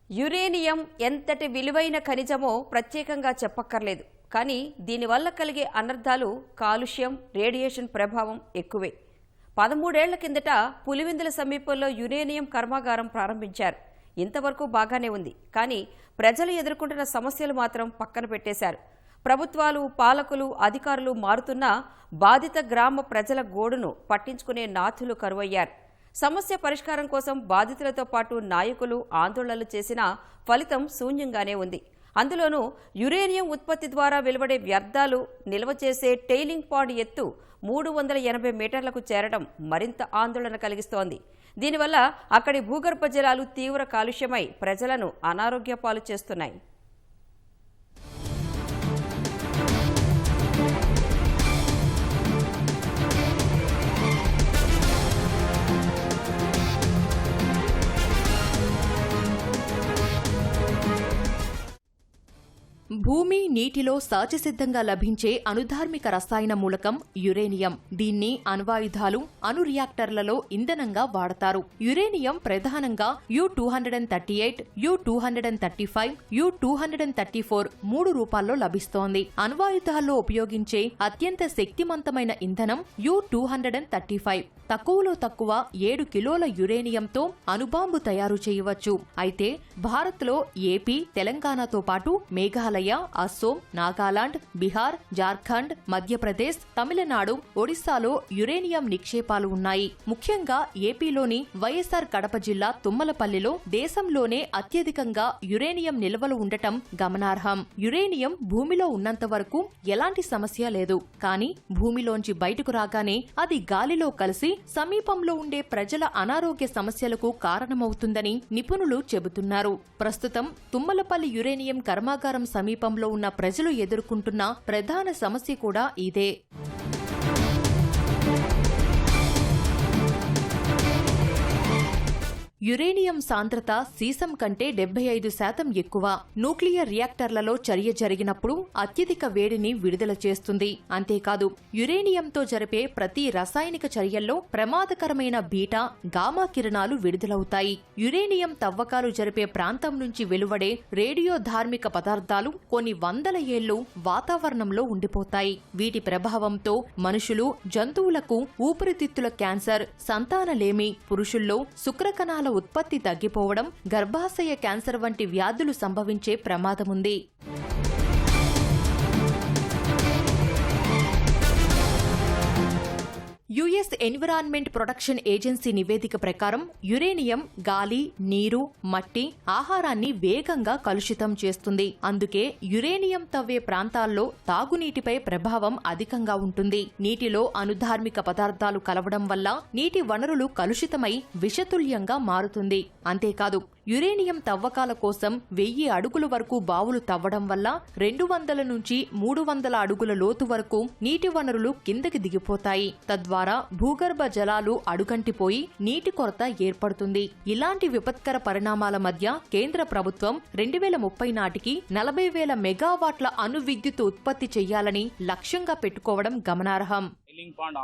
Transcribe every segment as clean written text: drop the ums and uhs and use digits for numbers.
Uranium ఎంతటి విలువైన ఖనిజమో ప్రత్యేకంగా చెప్పక్కర్లేదు. కానీ దీనివల్ల కలిగే అనర్థాలు కాలుష్యం, రేడియేషన్ ప్రభావం ఎక్కువే. 13 ఏళ్ల కిందట పులివెందుల సమీపంలో యురేనియం కర్మాగారం ప్రారంభించారు. ఇంతవరకు బాగానే ఉంది. కానీ ప్రజలు ఎదుర్కొంటున్న సమస్యలు మాత్రం పక్కన పెట్టేశారు. ప్రభుత్వాలు, పాలకులు, అధికారులు మారుతున్నా బాధిత గ్రామ ప్రజల గోడును పట్టించుకునే నాథులు కరువయ్యారు. సమస్య పరిష్కారం కోసం బాధితులతో పాటు నాయకులు ఆందోళనలు చేసినా ఫలితం శూన్యంగానే ఉంది. అందులోనూ యురేనియం ఉత్పత్తి ద్వారా వెలువడే వ్యర్థాలు నిల్వ చేసే టెయిలింగ్ పాండ్ ఎత్తు 380 మీటర్లకు చేరడం మరింత ఆందోళన కలిగిస్తోంది. దీనివల్ల అక్కడి భూగర్భ జలాలు తీవ్ర కాలుష్యమై ప్రజలను అనారోగ్య పాలు చేస్తున్నాయి. భూమి, నీటిలో సహజసిద్ధంగా లభించే అనుధార్మిక రసాయన మూలకం యురేనియం. దీన్ని అణ్వాయుధాలు, అణు రియాక్టర్లలో ఇంధనంగా వాడతారు. యురేనియం ప్రధానంగా U-238, U-235, U-234 3 రూపాల్లో లభిస్తోంది. అణ్వాయుధాల్లో ఉపయోగించే అత్యంత శక్తిమంతమైన ఇంధనం U-235. తక్కువలో తక్కువ 7 కిలోల యురేనియంతో అణుబాంబు తయారు చేయవచ్చు. అయితే భారత్లో ఏపీ, తెలంగాణతో పాటు మేఘాలయ, అస్సోం, నాగాలాండ్, బీహార్, జార్ఖండ్, మధ్యప్రదేశ్, తమిళనాడు, ఒడిశాలో యురేనియం నిక్షేపాలు ఉన్నాయి. ముఖ్యంగా ఏపీలోని వైఎస్ఆర్ కడప జిల్లా తుమ్మలపల్లిలో దేశంలోనే అత్యధికంగా యురేనియం నిల్వలు ఉండటం గమనార్హం. యురేనియం భూమిలో ఉన్నంత వరకు ఎలాంటి సమస్య లేదు. కానీ భూమిలోంచి బయటకు రాగానే అది గాలిలో కలిసి సమీపంలో ఉండే ప్రజల అనారోగ్య సమస్యలకు కారణమవుతుందని నిపుణులు చెబుతున్నారు. ప్రస్తుతం తుమ్మలపల్లి యురేనియం కర్మాగారం సమీపంలో ఉన్న ప్రజలు ఎదుర్కొంటున్న ప్రధాన సమస్య కూడా ఇదే. యురేనియం సాంద్రత సీసం కంటే 75% ఎక్కువ. న్యూక్లియర్ రియాక్టర్లలో చర్య జరిగినప్పుడు అత్యధిక వేడిని విడుదల చేస్తుంది. అంతేకాదు యురేనియంతో జరిపే ప్రతి రసాయనిక చర్యల్లో ప్రమాదకరమైన బీటా, గామా కిరణాలు విడుదలవుతాయి. యురేనియం తవ్వకాలు జరిపే ప్రాంతం నుంచి వెలువడే రేడియో ధార్మిక పదార్థాలు కొన్ని వందల ఏళ్లు వాతావరణంలో ఉండిపోతాయి. వీటి ప్రభావంతో మనుషులు, జంతువులకు ఊపిరితిత్తుల క్యాన్సర్, సంతానలేమి, పురుషుల్లో శుక్రకణాల ఉత్పత్తి తగ్గిపోవడం, గర్భాశయ క్యాన్సర్ వంటి వ్యాధులు సంభవించే ప్రమాదముంది. యుఎస్ ఎన్విరాన్మెంట్ ప్రొటెక్షన్ ఏజెన్సీ నివేదిక ప్రకారం యురేనియం గాలి, నీరు, మట్టి, ఆహారాన్ని వేగంగా కలుషితం చేస్తుంది. అందుకే యురేనియం తవ్వే ప్రాంతాల్లో తాగునీటిపై ప్రభావం అధికంగా ఉంటుంది. నీటిలో అనుధార్మిక పదార్థాలు కలవడం వల్ల నీటి వనరులు కలుషితమై విషతుల్యంగా మారుతుంది. అంతేకాదు యురేనియం తవ్వకాల కోసం 1000 అడుగుల వరకు బావులు తవ్వడం వల్ల 200 నుంచి 300 అడుగుల లోతు వరకు నీటి వనరులు కిందకి దిగిపోతాయి. తద్వారా భూగర్భ జలాలు అడుగంటిపోయి నీటి కొరత ఏర్పడుతుంది. ఇలాంటి విపత్కర పరిణామాల మధ్య కేంద్ర ప్రభుత్వం 2030 నాటికి 40,000 మెగావాట్ల అణు విద్యుత్ ఉత్పత్తి చేయాలని లక్ష్యంగా పెట్టుకోవడం గమనార్హం.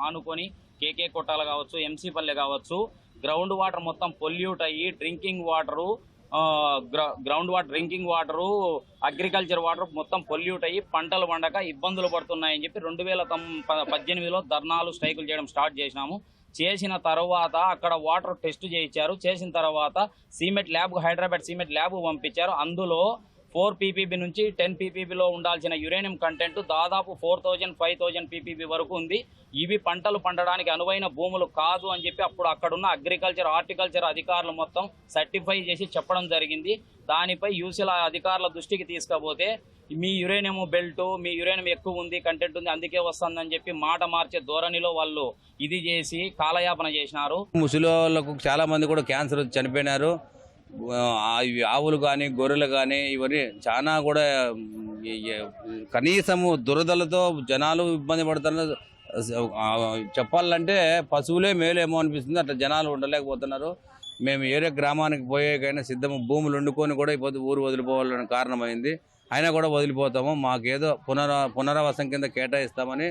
ఆనుకొని కేకే కొట్టాలు కావచ్చు, ఎంసీ పల్లె కావచ్చు, గ్రౌండ్ వాటర్ మొత్తం పొల్యూట్ అయ్యి drinking water, drinking water, agriculture water మొత్తం పొల్యూట్ అయ్యి పంటలు పండక ఇబ్బందులు పడుతున్నాయని చెప్పి 2018లో ధర్నాలు, స్ట్రైకులు చేయడం స్టార్ట్ చేసినాము. చేసిన తర్వాత అక్కడ వాటర్ టెస్ట్ చేయించారు. చేసిన తర్వాత cement lab, Hyderabad cement lab పంపించారు. అందులో 4 ppb నుంచి 10 ppbలో ఉండాల్సిన యురేనియం కంటెంట్ దాదాపు 4000, 5000 ppb వరకు ఉంది. ఇవి పంటలు పండడానికి అనువైన భూములు కాదు అని చెప్పి అప్పుడు అక్కడున్న అగ్రికల్చర్, హార్టికల్చర్ అధికారులు మొత్తం సర్టిఫై చేసి చెప్పడం జరిగింది. దానిపై యూసీల అధికారుల దృష్టికి తీసుకపోతే మీ యురేనియం బెల్ట్, మీ యురేనియం ఎక్కువ ఉంది, కంటెంట్ ఉంది, అందుకే వస్తుందని చెప్పి మాట మార్చే ధోరణిలో వాళ్ళు ఇది చేసి కాలయాపన చేసినారు. ముసలి వాళ్ళకు చాలా మంది కూడా క్యాన్సర్ చనిపోయినారు. ఆవులు కానీ, గొర్రెలు కానీ ఇవన్నీ చాలా కూడా కనీసము దురదలతో జనాలు ఇబ్బంది పడుతున్నారు. చెప్పాలంటే పశువులే మేలేమో అనిపిస్తుంది. అట్లా జనాలు ఉండలేకపోతున్నారు. మేము ఏరే గ్రామానికి పోయేకైనా సిద్ధము, భూములు వండుకొని కూడా ఇప్పుడు ఊరు వదిలిపోవాలని కారణమైంది. అయినా కూడా వదిలిపోతాము. మాకేదో పునరావాసం కింద కేటాయిస్తామని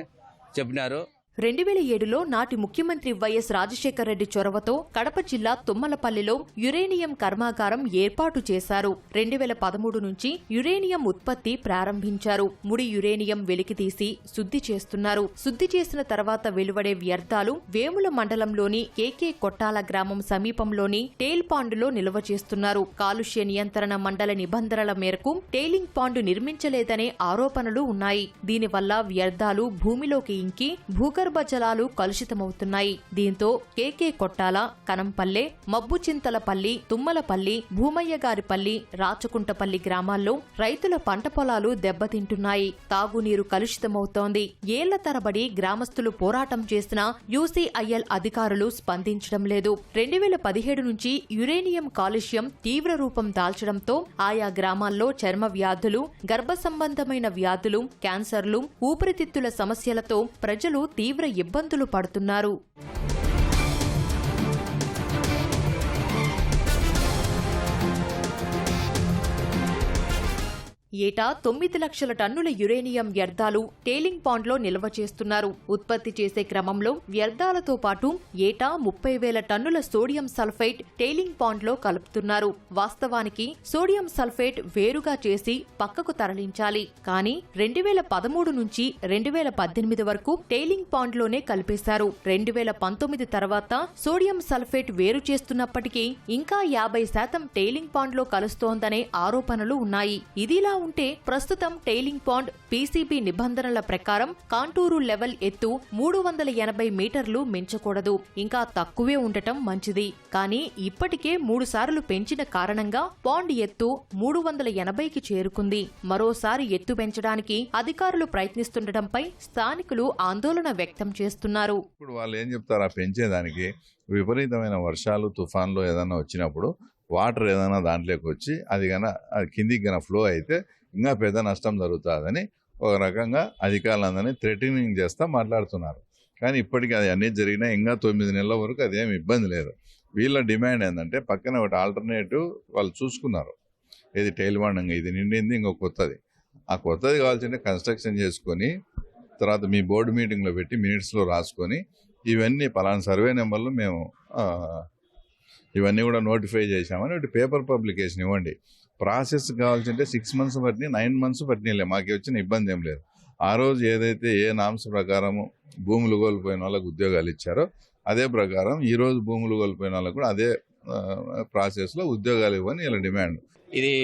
చెప్పినారు. 2007లో నాటి ముఖ్యమంత్రి వైఎస్ రాజశేఖర రెడ్డి చొరవతో కడప జిల్లా తుమ్మలపల్లిలో యురేనియం కర్మాగారం ఏర్పాటు చేశారు. 2013 నుంచి యురేనియం ఉత్పత్తి ప్రారంభించారు. ముడి యురేనియం వెలికితీసి శుద్ధి చేస్తున్నారు. శుద్ధి చేసిన తర్వాత వెలువడే వ్యర్థాలు వేముల మండలంలోని కేకే కొట్టాల గ్రామం సమీపంలోని టేల్ పాండులో నిల్వ చేస్తున్నారు. కాలుష్య నియంత్రణ మండలి నిబంధనల మేరకు టేలింగ్ పాండు నిర్మించలేదనే ఆరోపణలు ఉన్నాయి. దీనివల్ల వ్యర్థాలు భూమిలోకి ఇంకి భూగర్భ జలాలు కలుషితమవుతున్నాయి. దీంతో కేకే కొట్టాల, కనంపల్లె, మబ్బుచింతలపల్లి, తుమ్మలపల్లి, భూమయ్యగారిపల్లి, రాచకుంటపల్లి గ్రామాల్లో రైతుల పంట పొలాలు దెబ్బతింటున్నాయి. తాగునీరు కలుషితమవుతోంది. ఏళ్ల తరబడి గ్రామస్తులు పోరాటం చేసినా యూసీఐఎల్ అధికారులు స్పందించడం లేదు. 2017 నుంచి యురేనియం కాలుష్యం తీవ్ర రూపం దాల్చడంతో ఆయా గ్రామాల్లో చర్మ వ్యాధులు, గర్భ సంబంధమైన వ్యాధులు, క్యాన్సర్లు, ఊపిరితిత్తుల సమస్యలతో ప్రజలు తీవ్ర ఇబ్బందులు పడుతున్నారు. ఏటా 9 లక్షల టన్నుల యురేనియం వ్యర్థాలు టేలింగ్ పాండ్లో నిల్వ చేస్తున్నారు. ఉత్పత్తి చేసే క్రమంలో వ్యర్థాలతో పాటు ఏటా 30,000 టన్నుల సోడియం సల్ఫేట్ టేలింగ్ పాండ్లో కలుపుతున్నారు. వాస్తవానికి సోడియం సల్ఫేట్ వేరుగా చేసి పక్కకు తరలించాలి. కానీ 2013 నుంచి 2018 వరకు టేలింగ్ పాండ్లోనే కలిపేశారు. 2019 తర్వాత సోడియం సల్ఫేట్ వేరు చేస్తున్నప్పటికీ ఇంకా 50% టేలింగ్ పాండ్లో కలుస్తోందనే ఆరోపణలు ఉన్నాయి. ఇదిలా ఉంటే ప్రస్తుతం టెయిలింగ్ పాండ్ పీసీబీ నిబంధనల ప్రకారం కాంటూరు లెవెల్ ఎత్తు 380 మీటర్లు మించకూడదు. ఇంకా తక్కువే ఉండటం మంచిది. కానీ ఇప్పటికే 3 సార్లు పెంచిన కారణంగా పాండ్ ఎత్తు 380కి చేరుకుంది. మరోసారి ఎత్తు పెంచడానికి అధికారులు ప్రయత్నిస్తుండటంపై స్థానికులు ఆందోళన వ్యక్తం చేస్తున్నారు. ఇప్పుడు వాళ్ళు ఏం చెప్తారు, ఆ పెంచేదానికి విపరీతమైన వర్షాలు, తుఫాన్లు ఏదైనా వచ్చినప్పుడు వాటర్ ఏదైనా దాంట్లోకి వచ్చి అది కిందికి ఫ్లో అయితే ఇంకా పెద్ద నష్టం జరుగుతుందని ఒక రకంగా అధికారులందరినీ థ్రెటనింగ్ చేస్తా మాట్లాడుతున్నారు. కానీ ఇప్పటికీ అది అన్నీ జరిగినా ఇంకా 9 నెలల వరకు అదేం ఇబ్బంది లేదు. వీళ్ళ డిమాండ్ ఏంటంటే పక్కన ఒకటి ఆల్టర్నేటివ్ వాళ్ళు చూసుకున్నారు. ఇది టైల్ వాడంగా ఇది నిండింది, ఇంకో కొత్తది. ఆ కొత్తది కావాల్సింటే కన్స్ట్రక్షన్ చేసుకొని తర్వాత మీ బోర్డు మీటింగ్లో పెట్టి మినిట్స్లో రాసుకొని ఇవన్నీ పలానా సర్వే నెంబర్లు మేము ఇవన్నీ కూడా నోటిఫై చేశామని ఒకటి పేపర్ పబ్లికేషన్ ఇవ్వండి. ప్రాసెస్ కావాల్సింటే 6 మంత్స్ పట్టినాయి, 9 మంత్స్ పట్టినాయిలే, మాకు వచ్చిన ఇబ్బంది ఏం లేదు. ఆ రోజు ఏదైతే ఏ నామ్స్ ప్రకారము భూములు కోల్పోయిన వాళ్ళకు ఉద్యోగాలు ఇచ్చారో అదే ప్రకారం ఈ రోజు భూములు కోల్పోయిన వాళ్ళకు కూడా అదే ప్రాసెస్లో ఉద్యోగాలు ఇవ్వని ఇలా డిమాండ్. ఇది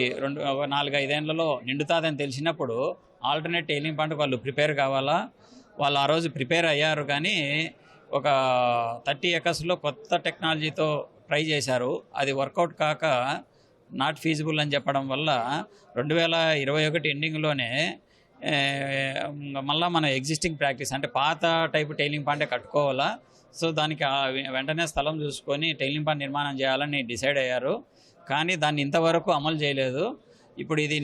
4-5 ఏళ్లలో నిండుతాదని తెలిసినప్పుడు ఆల్టర్నేట్ టెయిలింగ్ పాండ్కి వాళ్ళు ప్రిపేర్ కావాలా. వాళ్ళు ఆ రోజు ప్రిపేర్ అయ్యారు. కానీ ఒక 30 acresలో కొత్త టెక్నాలజీతో ట్రై చేశారు. అది వర్కౌట్ కాక నాట్ ఫీజిబుల్ అని చెప్పడం వల్ల 2021 ఎండింగ్లోనే మళ్ళీ మన ఎగ్జిస్టింగ్ ప్రాక్టీస్ అంటే పాత టైపు టైలింగ్ పాండే కట్టుకోవాలా. సో దానికి వెంటనే స్థలం చూసుకొని టైలింగ్ పాండ్ నిర్మాణం చేయాలని డిసైడ్ అయ్యారు. కానీ దాన్ని ఇంతవరకు అమలు చేయలేదు. ఇప్పుడు ఇది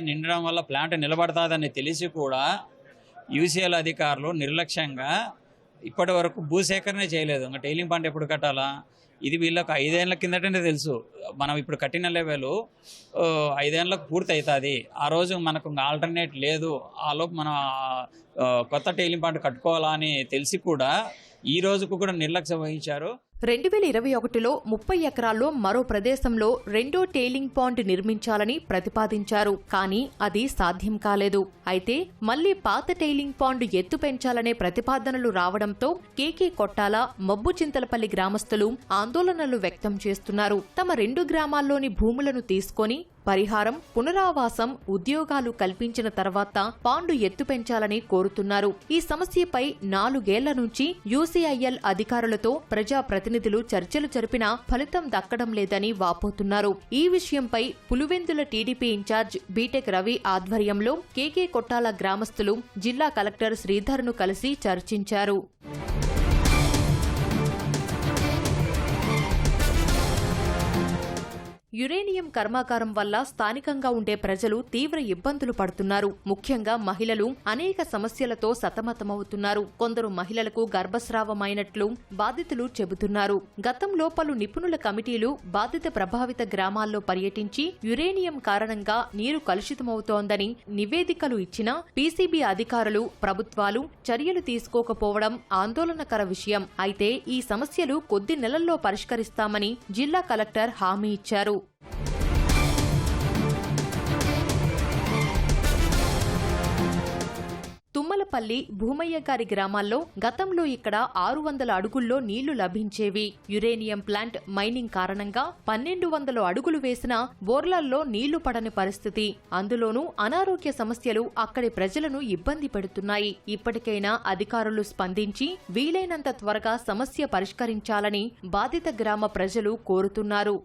నిండడం వల్ల ప్లాంట్ నిలబడతాదని తెలిసి కూడా యూసీఎల్ అధికారులు నిర్లక్ష్యంగా ఇప్పటి వరకు భూసేకరణ చేయలేదు. ఇంకా టైలింగ్ పాండ్ ఎప్పుడు కట్టాలా? ఇది వీళ్ళకి 5 ఏళ్ల కిందటనే తెలుసు. మనం ఇప్పుడు కట్టిన లెవెల్ 5 ఏళ్లకు పూర్తి అవుతుంది. ఆ రోజు మనకు ఆల్టర్నేట్ లేదు. ఆలోపు మనం కొత్త టైలింగ్ పాండ్ కట్టుకోవాలా అని తెలిసి కూడా ఈ రోజుకు కూడా నిర్లక్ష్యం వహించారు. 2021లో 30 ఎకరాల్లో మరో ప్రదేశంలో రెండో టెయిలింగ్ పాండ్ నిర్మించాలని ప్రతిపాదించారు. కానీ అది సాధ్యం కాలేదు. అయితే మళ్లీ పాత టెయిలింగ్ పాండ్ ఎత్తు పెంచాలనే ప్రతిపాదనలు రావడంతో కేకే కొట్టాల, మబ్బుచింతలపల్లి గ్రామస్తులు ఆందోళనలు వ్యక్తం చేస్తున్నారు. తమ 2 గ్రామాల్లోని భూములను తీసుకొని పరిహారం, పునరావాసం, ఉద్యోగాలు కల్పించిన తర్వాత పాండు ఎత్తు పెంచాలని కోరుతున్నారు. ఈ సమస్యపై 4 ఏళ్ల నుంచి యూసీఐఎల్ అధికారులతో ప్రజాప్రతినిధులు చర్చలు జరిపినా ఫలితం దక్కడం లేదని వాపోతున్నారు. ఈ విషయంపై Pulivendula TDP incharge BTech Ravi ఆధ్వర్యంలో కేకే కొట్టాల గ్రామస్తులు జిల్లా కలెక్టర్ శ్రీధర్ను కలిసి చర్చించారు. యురేనియం కర్మాగారం వల్ల స్థానికంగా ఉండే ప్రజలు తీవ్ర ఇబ్బందులు పడుతున్నారు. ముఖ్యంగా మహిళలు అనేక సమస్యలతో సతమతమవుతున్నారు. కొందరు మహిళలకు గర్భస్రావమైనట్లు బాధితులు చెబుతున్నారు. గతంలో పలు నిపుణుల కమిటీలు బాధిత ప్రభావిత గ్రామాల్లో పర్యటించి యురేనియం కారణంగా నీరు కలుషితమవుతోందని నివేదికలు ఇచ్చినా పీసీబీ అధికారులు, ప్రభుత్వాలు చర్యలు తీసుకోకపోవడం ఆందోళనకర విషయం. అయితే ఈ సమస్యలు కొద్ది నెలల్లో పరిష్కరిస్తామని జిల్లా కలెక్టర్ హామీ ఇచ్చారు. తుమ్మలపల్లి, భూమయ్య గారి గ్రామాల్లో గతంలో ఇక్కడ 600 అడుగుల్లో నీళ్లు లభించేవి. యురేనియం ప్లాంట్ మైనింగ్ కారణంగా 1200 అడుగులు వేసినా బోర్లల్లో నీళ్లు పడని పరిస్థితి. అందులోనూ అనారోగ్య సమస్యలు అక్కడి ప్రజలను ఇబ్బంది పెడుతున్నాయి. ఇప్పటికైనా అధికారులు స్పందించి వీలైనంత త్వరగా సమస్య పరిష్కరించాలని బాధిత గ్రామ ప్రజలు కోరుతున్నారు.